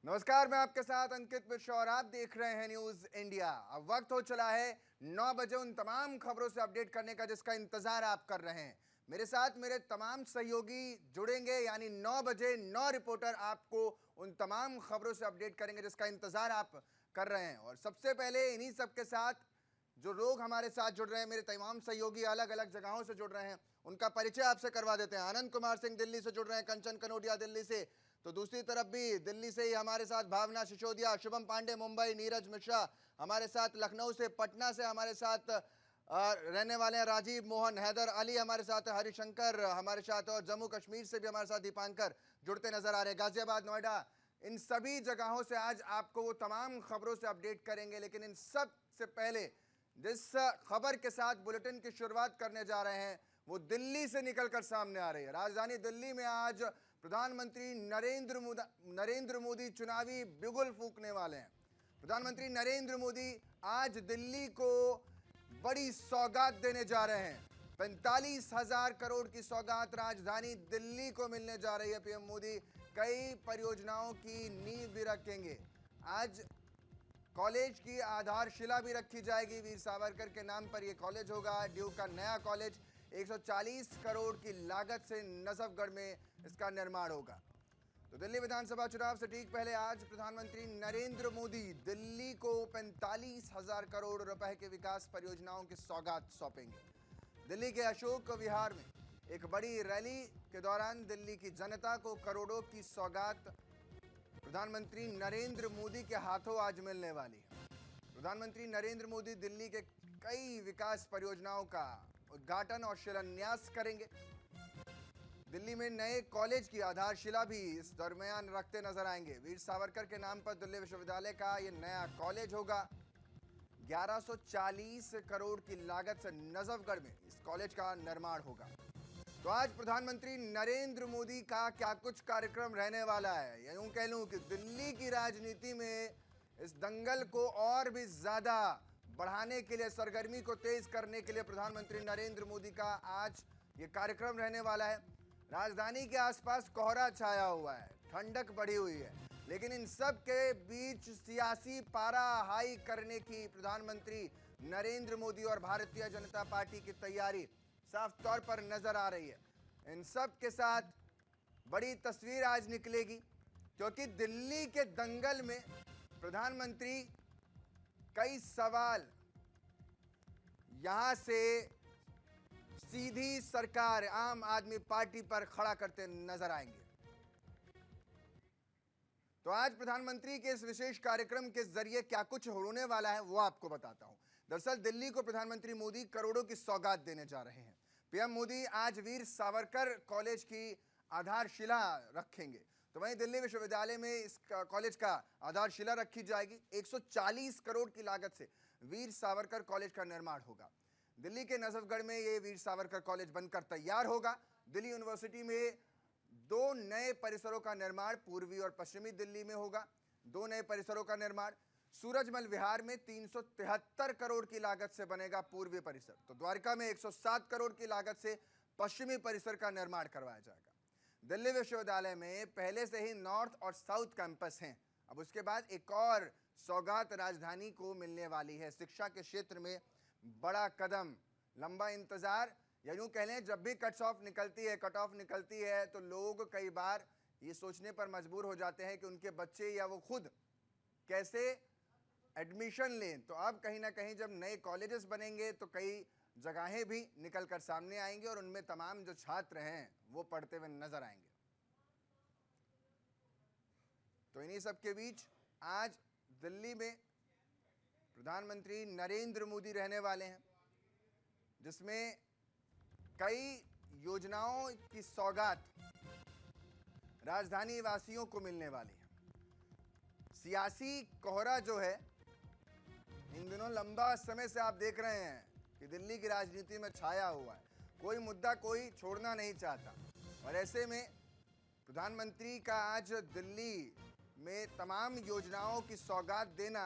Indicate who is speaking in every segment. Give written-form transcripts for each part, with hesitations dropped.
Speaker 1: नमस्कार, मैं आपके साथ अंकित मिश्रा और आप देख रहे हैं न्यूज इंडिया। अब वक्त हो चला है 9 बजे उन तमाम खबरों से अपडेट करने का जिसका इंतजार आप कर रहे हैं। मेरे साथ मेरे तमाम सहयोगी जुड़ेंगे, यानी 9 बजे 9 रिपोर्टर आपको उन तमाम खबरों से अपडेट करेंगे जिसका इंतजार आप कर रहे हैं। और सबसे पहले इन्हीं सबके साथ जो लोग हमारे साथ जुड़ रहे हैं, मेरे तमाम सहयोगी अलग अलग जगहों से जुड़ रहे हैं, उनका परिचय आपसे करवा देते हैं। आनंद कुमार सिंह दिल्ली से जुड़ रहे हैं, कंचन कनोडिया दिल्ली से, तो दूसरी तरफ भी दिल्ली से ही हमारे साथ भावना सिसोदिया, शुभम पांडे मुंबई, नीरज मिश्रा हमारे साथ लखनऊ से, पटना से हमारे साथ रहने वाले हैं राजीव मोहन, हैदर अली हमारे साथ, हरिशंकर हमारे साथ, और जम्मू कश्मीर से भी हमारे साथ दीपांकर जुड़ते नजर आ रहे हैं, गाजियाबाद, नोएडा, इन सभी जगहों से आज आपको वो तमाम खबरों से अपडेट करेंगे। लेकिन इन सब से पहले जिस खबर के साथ बुलेटिन की शुरुआत करने जा रहे हैं वो दिल्ली से निकलकर सामने आ रही है। राजधानी दिल्ली में आज प्रधानमंत्री नरेंद्र मोदी चुनावी बिगुल फूंकने वाले हैं। प्रधानमंत्री नरेंद्र मोदी आज दिल्ली को बड़ी सौगात देने जा रहे हैं। 45,000 करोड़ की सौगात राजधानी दिल्ली को मिलने जा रही है। पीएम मोदी कई परियोजनाओं की नींव भी रखेंगे। आज कॉलेज की आधारशिला भी रखी जाएगी। वीर सावरकर के नाम पर यह कॉलेज होगा। ड्यू का नया कॉलेज 140 करोड़ की लागत से नजफगढ़ में इसका निर्माण होगा। तो दिल्ली विधानसभा चुनाव से ठीक पहले आज प्रधानमंत्री नरेंद्र मोदी दिल्ली को 45,000 करोड़ रुपए के विकास परियोजनाओं की सौगात सौंपेंगे। दिल्ली के अशोक विहार में एक बड़ी रैली के दौरान दिल्ली की जनता को करोड़ों की सौगात प्रधानमंत्री नरेंद्र मोदी के हाथों आज मिलने वाली है। प्रधानमंत्री नरेंद्र मोदी दिल्ली के कई विकास परियोजनाओं का उद्घाटन और शिलान्यास करेंगे। दिल्ली में नए कॉलेज की आधारशिला भी इस दरमियान रखते नजर आएंगे। वीर सावरकर के नाम पर दिल्ली विश्वविद्यालय का यह नया कॉलेज होगा। 1140 करोड़ की लागत से नजफगढ़ में इस कॉलेज का निर्माण होगा। तो आज प्रधानमंत्री नरेंद्र मोदी का क्या कुछ कार्यक्रम रहने वाला है, या यूं कह लूं कि दिल्ली की राजनीति में इस दंगल को और भी ज्यादा बढ़ाने के लिए, सरगर्मी को तेज करने के लिए प्रधानमंत्री नरेंद्र मोदी का आज ये कार्यक्रम रहने वाला है। राजधानी के आसपास कोहरा छाया हुआ है, ठंडक बढ़ी हुई है, लेकिन इन सब के बीच सियासी पारा हाई करने की प्रधानमंत्री नरेंद्र मोदी और भारतीय जनता पार्टी की तैयारी साफ तौर पर नजर आ रही है। इन सब के साथ बड़ी तस्वीर आज निकलेगी, क्योंकि दिल्ली के दंगल में प्रधानमंत्री कई सवाल यहां से सीधी सरकार आम आदमी पार्टी पर खड़ा करते नजर आएंगे। तो आज प्रधानमंत्री के इस विशेष कार्यक्रम के जरिए क्या कुछ होने वाला है वो आपको बताता हूं। दरअसल दिल्ली को प्रधानमंत्री मोदी करोड़ों की सौगात देने जा रहे हैं। पीएम मोदी आज वीर सावरकर कॉलेज की आधारशिला रखेंगे। तो वहीं दिल्ली विश्वविद्यालय में इस कॉलेज का आधारशिला रखी जाएगी। 140 करोड़ की लागत से वीर सावरकर कॉलेज का निर्माण होगा। दिल्ली के नजफगढ़ में ये वीर सावरकर कॉलेज बनकर तैयार होगा। दिल्ली यूनिवर्सिटी में 2 नए परिसरों का निर्माण पूर्वी और पश्चिमी दिल्ली में होगा। 2 नए परिसरों का निर्माण सूरजमल विहार में 373 करोड़ की लागत से बनेगा पूर्वी परिसर। तो द्वारका में 107 करोड़ की लागत से पश्चिमी परिसर का निर्माण करवाया जाएगा। दिल्ली विश्वविद्यालय में पहले से ही नॉर्थ और साउथ कैंपस हैं। अब उसके बाद एक और सौगात राजधानी को मिलने वाली है। शिक्षा के क्षेत्र में बड़ा कदम, लंबा इंतजार, या यूं कह लें जब भी कट ऑफ निकलती है तो लोग कई बार ये सोचने पर मजबूर हो जाते हैं कि उनके बच्चे या वो खुद कैसे एडमिशन लें। तो अब कहीं ना कहीं जब नए कॉलेजेस बनेंगे तो कई जगहें भी निकल कर सामने आएंगे और उनमें तमाम जो छात्र हैं वो पढ़ते हुए नजर आएंगे। तो इन्हीं सब के बीच आज दिल्ली में प्रधानमंत्री नरेंद्र मोदी रहने वाले हैं, जिसमें कई योजनाओं की सौगात राजधानी वासियों को मिलने वाली है। सियासी कोहरा जो है इन दिनों लंबा समय से आप देख रहे हैं कि दिल्ली की राजनीति में छाया हुआ है। कोई मुद्दा कोई छोड़ना नहीं चाहता, और ऐसे में प्रधानमंत्री का आज दिल्ली में तमाम योजनाओं की सौगात देना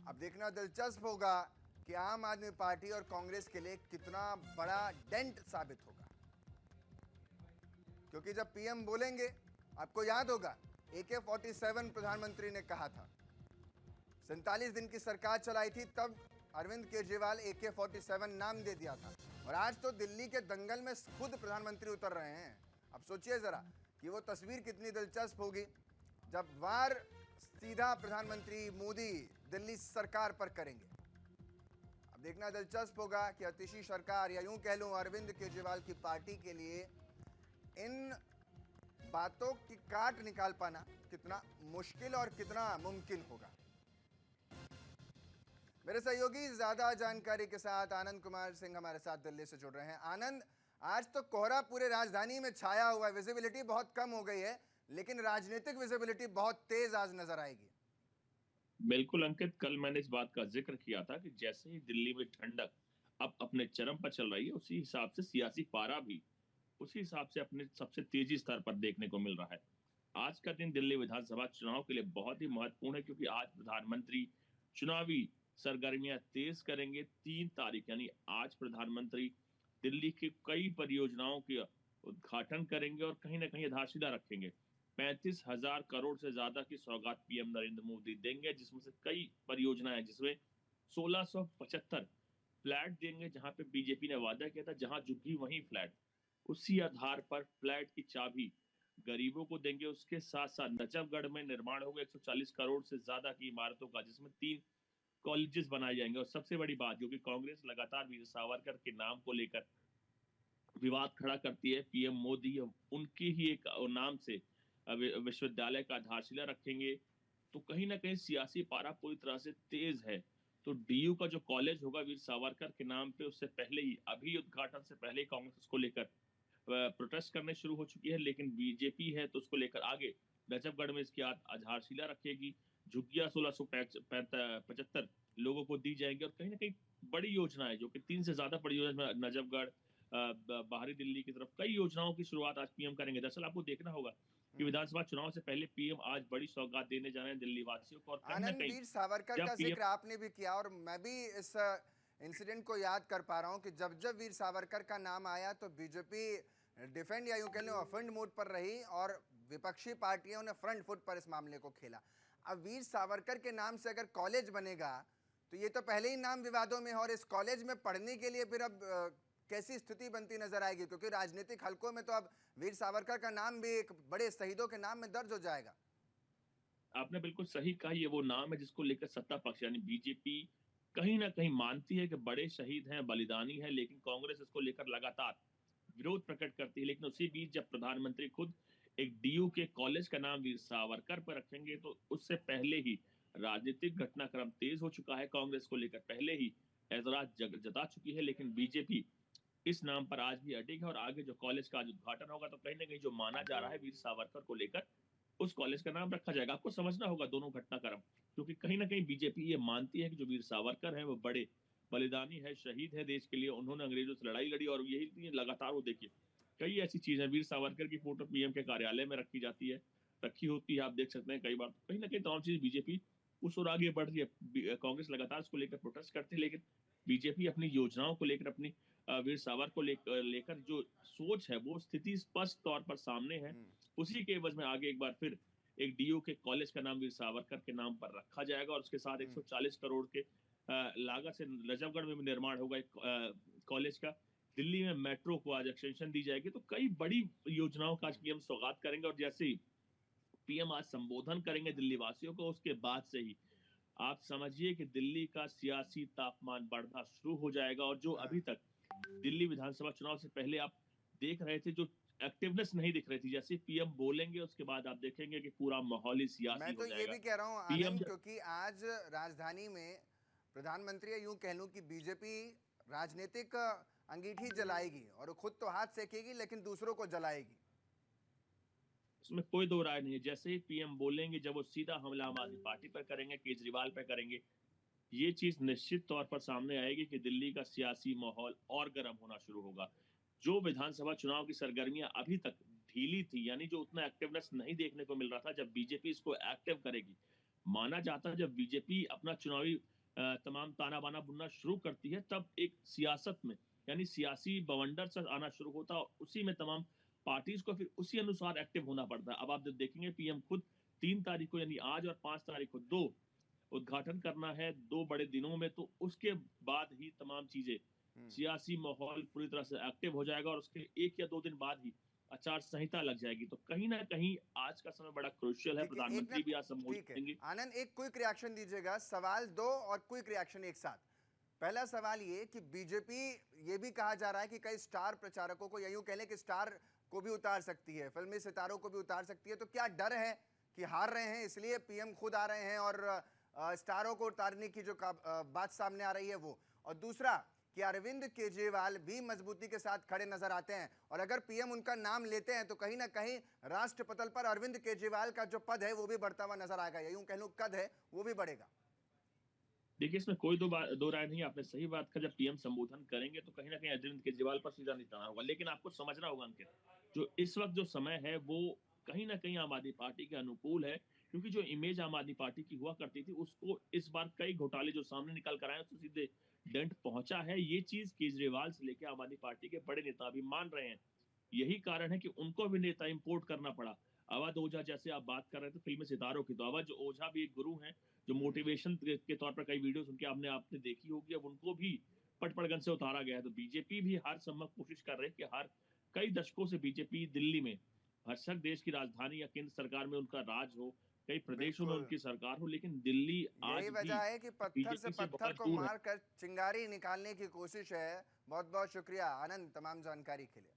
Speaker 1: अब देखना दिलचस्प होगा कि आम आदमी पार्टी और कांग्रेस के लिए कितना बड़ा डेंट साबित होगा। क्योंकि जब पीएम बोलेंगे, आपको याद होगा AK-47 प्रधानमंत्री ने कहा था। 47 दिन की सरकार चलाई थी, तब अरविंद केजरीवाल AK-47 नाम दे दिया था। और आज तो दिल्ली के दंगल में खुद प्रधानमंत्री उतर रहे हैं। अब सोचिए जरा कि वो तस्वीर कितनी दिलचस्प होगी जब वार सीधा प्रधानमंत्री मोदी दिल्ली सरकार पर करेंगे। अब देखना दिलचस्प होगा कि आतिशी सरकार, या यूं कह लूं अरविंद केजरीवाल की पार्टी के लिए इन बातों की काट निकाल पाना कितना मुश्किल और कितना मुमकिन होगा। मेरे सहयोगी ज्यादा जानकारी के साथ आनंद कुमार सिंह हमारे साथ दिल्ली से जुड़ रहे हैं। आनंद, आज तो कोहरा पूरे राजधानी में छाया हुआ है, विजिबिलिटी बहुत कम हो गई है, लेकिन राजनीतिक विजिबिलिटी बहुत तेज आज नजर आएगी।
Speaker 2: बिल्कुल अंकित, कल मैंने इस बात का जिक्र किया था कि जैसे ही दिल्ली में ठंडक अब अपने चरम पर चल रही है, उसी हिसाब से सियासी पारा भी उसी हिसाब से अपने सबसे तेजी स्तर पर देखने को मिल रहा है। आज का दिन दिल्ली विधानसभा चुनाव के लिए बहुत ही महत्वपूर्ण है, क्योंकि आज प्रधानमंत्री चुनावी सरगर्मियां तेज करेंगे। 3 तारीख यानी आज प्रधानमंत्री दिल्ली की कई परियोजनाओं के उद्घाटन करेंगे और कहीं ना कहीं आधारशिला रखेंगे। 35,000 करोड़ से ज्यादा की सौगात पीएम नरेंद्र मोदी देंगे, जिसमें से कई परियोजनाएं, जिसमें 1675 फ्लैट देंगे, जहां पे बीजेपी ने वादा किया था जहां झुग्गी वहीं फ्लैट। उसी आधार पर फ्लैट की चाबी गरीबों को देंगे। उसके साथ साथ नजफगढ़ में निर्माण होगा 140 करोड़ से ज्यादा की इमारतों का, जिसमें 3 कॉलेजेस बनाए जाएंगे। और सबसे बड़ी बात, जो कि कांग्रेस लगातार वीर सावरकर के नाम को लेकर विवाद खड़ा करती है, पीएम मोदी उनकी ही एक नाम से विश्वविद्यालय का आधारशिला रखेंगे। तो कहीं ना कहीं सियासी पारा पूरी तरह से तेज है। तो डीयू का जो कॉलेज होगा वीर सावरकर के नाम पे, उससे पहले ही, अभी उद्घाटन से पहले ही कांग्रेस उसको लेकर प्रोटेस्ट करने शुरू हो चुकी है, लेकिन बीजेपी है तो उसको लेकर आगे नजफगढ़ में इसकी आधारशिला रखेगी। झुग्गियां 1675 लोगों को दी जाएंगी। और कहीं ना कहीं बड़ी योजना है, जो कि 3 से ज्यादा बड़ी योजना, नजफगढ़, बाहरी दिल्ली की तरफ कई योजनाओं की शुरुआत आज पीएम करेंगे। दरअसल आपको देखना होगा कि विधानसभा चुनाव से पहले पीएम आज बड़ी सौगात देने जा रहे हैं दिल्ली वासियों को। और कहीं ना
Speaker 1: आनंद,
Speaker 2: कहीं
Speaker 1: वीर सावरकर
Speaker 2: जब
Speaker 1: का
Speaker 2: पीएम
Speaker 1: जिक्र आपने भी किया और मैं भी इस इंसिडेंट को याद कर पा रहा हूं कि जब जब वीर सावरकर का नाम आया तो बीजेपी डिफेंड, या यूं कह लो अफेंड मोड पर रही, और विपक्षी पार्टियों ने फ्रंट फुट पर इस मामले को खेला। अब वीर सावरकर के नाम से अगर कॉलेज बनेगा तो ये तो पहले ही नाम विवादों में है, और इस कॉलेज में पढ़ने के लिए फिर अब कैसी स्थिति बनती नजर आएगी, क्योंकि राजनीतिक हलकों में तो अब वीर सावरकर का नाम भी एक बड़े शहीदों के नाम में दर्ज हो जाएगा।
Speaker 2: आपने बिल्कुल सही कहा, ये वो नाम है जिसको लेकर सत्ता पक्ष यानी बीजेपी कहीं ना कहीं मानती है कि बड़े शहीद हैं, बलिदानी है, लेकिन कांग्रेस इसको लेकर लगातार विरोध प्रकट करती है। लेकिन उसी बीच जब प्रधानमंत्री खुद एक डीयू के कॉलेज का नाम वीर सावरकर पर रखेंगे, तो उससे पहले ही राजनीतिक घटनाक्रम तेज हो चुका है। कांग्रेस को लेकर पहले ही ऐतराज जता चुकी है, लेकिन बीजेपी इस नाम पर आज भी अडिग है। और आगे जो कॉलेज का आज उद्घाटन होगा, तो कहीं ना कहीं जो माना जा रहा है वीर सावरकर को लेकर, उस कॉलेज का नाम रखा जाएगा। आपको समझना होगा दोनों घटनाक्रम, क्योंकि कहीं ना कहीं बीजेपी ये मानती है कि जो वीर सावरकर है वो बड़े बलिदानी है, शहीद है देश के लिए। उन्होंने अंग्रेजों से लड़ाई लड़ी, और यही लगातार वो देखिए कई ऐसी चीजें, वीर सावरकर की फोटो पीएम के कार्यालय में रखी जाती है, रखी होती है, आप देख सकते हैं कई बार। तो कहीं ना कहीं तमाम चीज बीजेपी उस और आगे बढ़ रही है। कांग्रेस लगातार इसको लेकर प्रोटेस्ट करती है, लेकिन बीजेपी अपनी योजनाओं को लेकर, अपनी वीर सावरकर को लेकर जो सोच है, वो स्थिति स्पष्ट तौर पर सामने है। उसी के एवज में आगे एक बार फिर एक डीयू के कॉलेज का नाम वीर सावरकर के नाम पर रखा जाएगा, और उसके साथ 140 करोड़ के लागत से नजफगढ़ में भी निर्माण होगा एक कॉलेज का। दिल्ली में मेट्रो को आज एक्सटेंशन दी जाएगी। तो कई बड़ी योजनाओं का आज पीएम सौगात करेंगे। और जैसे ही पीएम आज संबोधन करेंगे दिल्ली वासियों को, उसके बाद से ही आप समझिए कि दिल्ली का सियासी तापमान बढ़ना शुरू हो जाएगा। और जो अभी तक दिल्ली विधानसभा चुनाव से पहले आप देख रहे थे, जो एक्टिवनेस नहीं दिख रही थी, जैसे पीएम बोलेंगे उसके बाद आप देखेंगे कि पूरा माहौल ही सियासी
Speaker 1: मैं
Speaker 2: हो
Speaker 1: तो ये
Speaker 2: जाएगा।
Speaker 1: भी कह रहा हूं
Speaker 2: पीएम
Speaker 1: आनंद, क्योंकि आज राजधानी में प्रधानमंत्री, यूं कह लूं कि बीजेपी राजनीतिक अंगीठी जलाएगी, और खुद तो हाथ सेकेगी लेकिन दूसरों को जलाएगी।
Speaker 2: इसमें कोई दो राय नहीं है। जैसे ही पीएम बोलेंगे, जब वो सीधा हमला आम आदमी पार्टी पर करेंगे, केजरीवाल पर करेंगे, ये चीज निश्चित तौर पर सामने आएगी कि दिल्ली का सियासी माहौल और गर्म होना शुरू होगा। जो विधानसभा चुनाव की सरगर्मियां अभी तक ढीली थी, यानी जो उतना एक्टिवनेस नहीं देखने को मिल रहा था, जब बीजेपी इसको एक्टिव करेगी, माना जाता है जब बीजेपी अपना चुनावी तमाम ताना बाना बुनना शुरू करती है, तब एक सियासत में यानी सियासी बवंडर से आना शुरू होता है, और उसी में तमाम पार्टीज को फिर उसी अनुसार एक्टिव होना पड़ता है। अब आप जब देखेंगे पीएम खुद 3 तारीख को यानी आज और 5 तारीख को 2 उद्घाटन करना है 2 बड़े दिनों में, तो उसके बाद ही तमाम चीज़ें,
Speaker 1: हम्म।
Speaker 2: सियासी माहौल पूरी तरह से एक्टिव हो जाएगा और उसके 1 या 2 दिन बाद ही आचार संहिता लग जाएगी। तो कहीं न कहीं आज का समय बड़ा क्रूशियल है,
Speaker 1: ठीक है, एक
Speaker 2: प्रधानमंत्री भी आज
Speaker 1: मिनट,
Speaker 2: संबोधित
Speaker 1: ठीक है
Speaker 2: करेंगे।
Speaker 1: आनंद, एक क्विक रिएक्शन दीजिएगा, सवाल दो और क्विक रिएक्शन एक साथ। पहला सवाल ये कि बीजेपी, ये भी कहा जा रहा है कि कई स्टार प्रचारकों को, या यूं कह लें कि स्टार को भी उतार सकती है, फिल्मी सितारों को भी उतार सकती है, तो क्या डर है कि हार रहे हैं इसलिए पीएम खुद आ रहे हैं और स्टारों को उतारने की जो बात सामने आ रही है वो? और दूसरा कि अरविंद केजरीवाल भी मजबूती के साथ खड़े नजर आते हैं और अगर पीएम उनका नाम लेते हैं तो कहीं ना कहीं राष्ट्रपति पर अरविंद केजरीवाल का जो पद है वो भी बढ़ता हुआ नजर आएगा, या यूं कह लो कद है वो भी बढ़ेगा।
Speaker 2: देखिए, इसमें कोई दो राय नहीं है, आपने सही बात कहा, जब पीएम संबोधन करेंगे तो कहीं न कहीं अरविंद केजरीवाल पर सीधा निशाना होगा। लेकिन आपको समझना होगा अंकित, जो इस वक़्त जो समय है वो कहीं न कहीं आम आदमी पार्टी के अनुकूल है, क्योंकि जो इमेज आम आदमी पार्टी की हुआ करती थी, उसको इस बार कई घोटाले जो सामने निकल कर आए हैं, उससे सीधे डेंट पहुँचा है। ये चीज़ केजरीवाल से लेके आम आदमी पार्टी के बड़े नेता भी मान रहे हैं। यही कारण है कि उनको भी नेता इम्पोर्ट करना पड़ा। अवध ओझा जैसे आप बात कर रहे थे फ़िल्मी सितारों की, तो अवध ओझा भी एक गुरु हैं, जो मोटिवेशन के तौर पर कई वीडियोज़ उनके आपने आपने देखी होगी, अब उनको भी पटपड़गन से उतारा गया है। तो बीजेपी भी हर संभव कोशिश कर रही है कि हर कई दशकों से बीजेपी दिल्ली में, हर देश की राजधानी या केंद्र सरकार में उनका राज हो, कई प्रदेशों में
Speaker 1: बिल्कुल,
Speaker 2: उनकी सरकार हो, लेकिन दिल्ली
Speaker 1: यही
Speaker 2: आज भी
Speaker 1: वजह है कि पत्थर से
Speaker 2: बीजेपी से
Speaker 1: पत्थर
Speaker 2: बहुत
Speaker 1: को
Speaker 2: दूर है।
Speaker 1: मारकर चिंगारी निकालने की कोशिश है। बहुत बहुत शुक्रिया आनंद तमाम जानकारी के लिए।